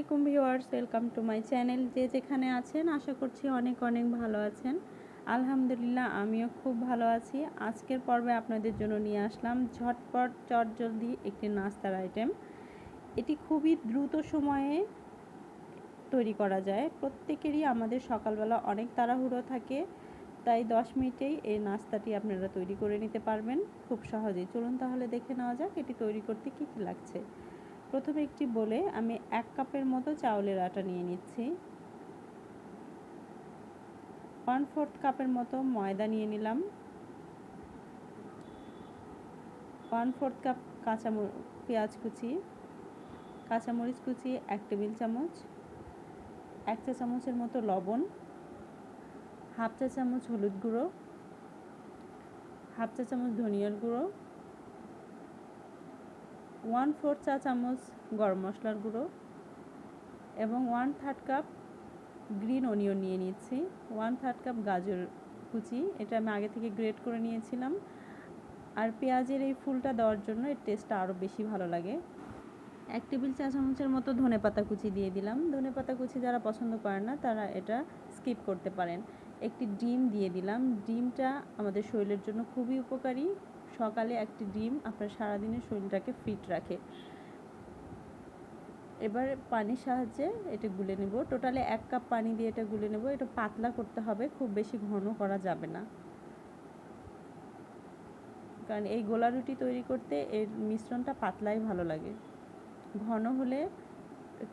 আলাইকুম viewers, welcome to my channel. যে যেখানে আছেন আশা করছি অনেক অনেক ভালো আছেন। আলহামদুলিল্লাহ আমিও খুব ভালো আছি। আজকের পর্বে আপনাদের জন্য নিয়ে আসলাম ঝটপট চটজলদি একটি নাস্তার আইটেম। এটি খুবই দ্রুত সময়ে তৈরি করা যায়। প্রত্যেকেরই আমাদের সকালবেলা অনেক তাড়াহুড়ো থাকে, তাই 10 মিনিটেই এই নাস্তাটি আপনারা তৈরি করে নিতে পারবেন খুব সহজেই। চলুন তাহলে দেখে নেওয়া যাক এটি তৈরি করতে কী কী লাগছে। প্রথমে একটি বলে আমি 1 কাপের মতো চাউলের আটা নিয়ে নিচ্ছি। 1/4 কাপের মতো ময়দা নিয়ে নিলাম। 1/4 কাপ পেঁয়াজ কুচি, কাঁচামরিচ কুচি 1 টেবিল চামচ, 1 চা চামচের মতো লবণ, 1/2 চা চামচ হলুদ গুঁড়ো, 1/2 চা চামচ ধনিয়ার গুঁড়ো, 1/4 চা চামচ গরম মশলার গুঁড়ো এবং 1/3 কাপ গ্রিন অনিয়ন নিয়ে নিচ্ছি। 1/3 কাপ গাজর কুচি, এটা আমি আগে থেকে গ্রেট করে নিয়েছিলাম। আর পেঁয়াজের এই ফুলটা দেওয়ার জন্য এর টেস্টটা আরও বেশি ভালো লাগে। 1 টেবিল চা চামচের মতো ধনেপাতা কুচি দিয়ে দিলাম। ধনেপাতা কুচি যারা পছন্দ করেন না তারা এটা স্কিপ করতে পারেন। একটি ডিম দিয়ে দিলাম। ডিমটা আমাদের শরীরের জন্য খুবই উপকারী। সকালে একটি ডিম আপনার সারাদিনের শরীরটাকে ফিট রাখে। এবার পানির সাহায্যে এটা গুলে নেব। টোটালে 1 কাপ পানি দিয়ে এটা গুলে নেব। এটা পাতলা করতে হবে, খুব বেশি ঘন করা যাবে না, কারণ এই গোলা রুটি তৈরি করতে এর মিশ্রণটা পাতলাই ভালো লাগে। ঘন হলে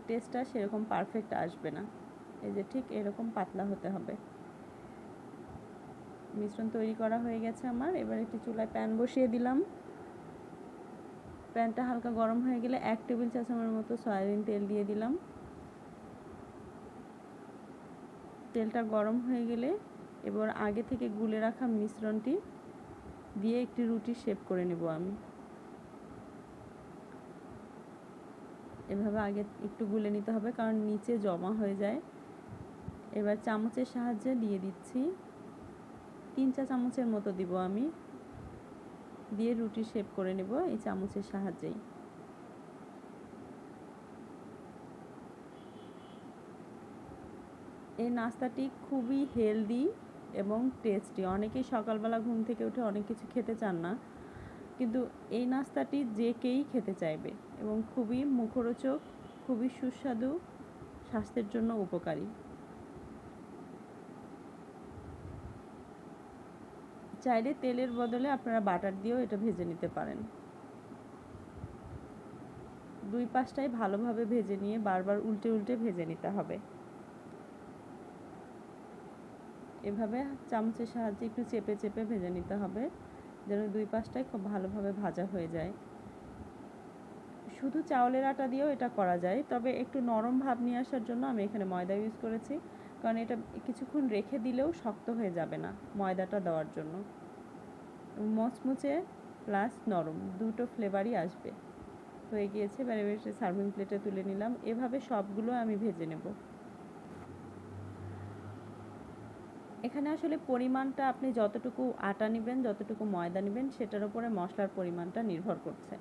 টেস্টটা সেরকম পারফেক্ট আসবে না। এই যে ঠিক এরকম পাতলা হতে হবে। মিশ্রণ তৈরি করা হয়ে গেছে আমার। এবার একটি চুলায় প্যান বসিয়ে দিলাম। প্যানটা হালকা গরম হয়ে গেলে 1 টেবিল চা চামচের মতো সয়াবিন তেল দিয়ে দিলাম। তেলটা গরম হয়ে গেলে এবার আগে থেকে গুলে রাখা মিশ্রণটি দিয়ে একটি রুটি শেপ করে নেব আমি। এভাবে আগে একটু গুলে নিতে হবে, কারণ নিচে জমা হয়ে যায়। এবার চামচের সাহায্যে দিয়ে দিচ্ছি। 3 চা চামচের মতো দিব আমি, দিয়ে রুটি শেপ করে নেব এই চামচের সাহায্যেই। এই নাস্তাটি খুবই হেলদি এবং টেস্টি। অনেকেই সকালবেলা ঘুম থেকে উঠে অনেক কিছু খেতে চান না, কিন্তু এই নাস্তাটি যে কেই খেতে চাইবে এবং খুবই মুখরোচক, খুবই সুস্বাদু, স্বাস্থ্যের জন্য উপকারী। চাইলে তেলের বদলে আপনারা বাটার দিয়েও এটা ভেজে নিতে পারেন। দুই পাশটাই ভালোভাবে ভেজে নিয়ে বারবার উল্টে উল্টে ভেজে নিতে হবে। এভাবে চামচের সাহায্যে একটু চেপে চেপে ভেজে নিতে হবে, যেন দুই পাশটাই খুব ভালোভাবে ভাজা হয়ে যায়। শুধু চাউলের আটা দিয়েও এটা করা যায়, তবে একটু নরম ভাব নিয়ে আসার জন্য আমি এখানে ময়দা ইউজ করেছি, কারণ এটা কিছুক্ষণ রেখে দিলেও শক্ত হয়ে যাবে না ময়দাটা দেওয়ার জন্য। মচমুচে প্লাস নরম দুটো ফ্লেভারই আসবে। হয়ে গিয়েছে। এবার সার্ভিং প্লেটে তুলে নিলাম। এভাবে সবগুলো আমি ভেজে নেব। এখানে আসলে পরিমাণটা আপনি যতটুকু আটা নেবেন, যতটুকু ময়দা নেবেন, সেটার উপরে মশলার পরিমাণটা নির্ভর করছে।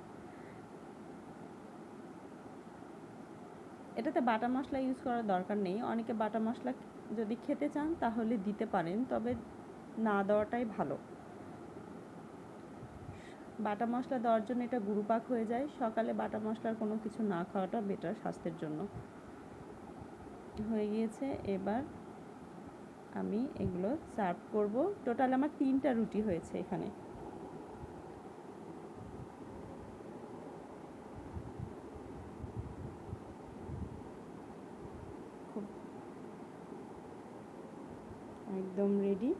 এটাতে বাটা মশলা ইউজ করার দরকার নেই। অনেকে বাটা মশলা যদি খেতে চান তাহলে দিতে পারেন, তবে না দেওয়াটাই ভালো। বাটা মশলা দেওয়ার জন্য এটা গুরুপাক হয়ে যায়। সকালে বাটা মশলার কোনো কিছু না খাওয়াটা বেটার স্বাস্থ্যের জন্য। হয়ে গিয়েছে। এবার আমি এগুলো সার্ভ করব। টোটাল আমার 3টা রুটি হয়েছে এখানে। খুব একদম রেডি।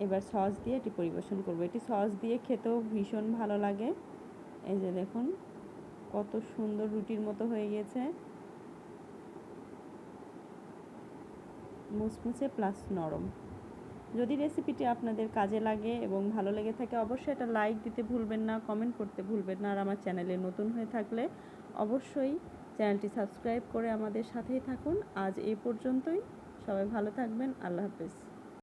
এবার সস দিয়ে এটি পরিবেশন করব। এটি সস দিয়ে খেতেও ভীষণ ভালো লাগে। এই যে দেখুন কত সুন্দর রুটির মতো হয়ে গেছে, মুচমুচে প্লাস নরম। যদি রেসিপিটি আপনাদের কাজে লাগে এবং ভালো লেগে থাকে, অবশ্যই এটা লাইক দিতে ভুলবেন না, কমেন্ট করতে ভুলবেন না। আর আমার চ্যানেলে নতুন হয়ে থাকলে অবশ্যই চ্যানেলটি সাবস্ক্রাইব করে আমাদের সাথেই থাকুন। আজ এই পর্যন্তই। সবাই ভালো থাকবেন। আল্লাহ হাফেজ।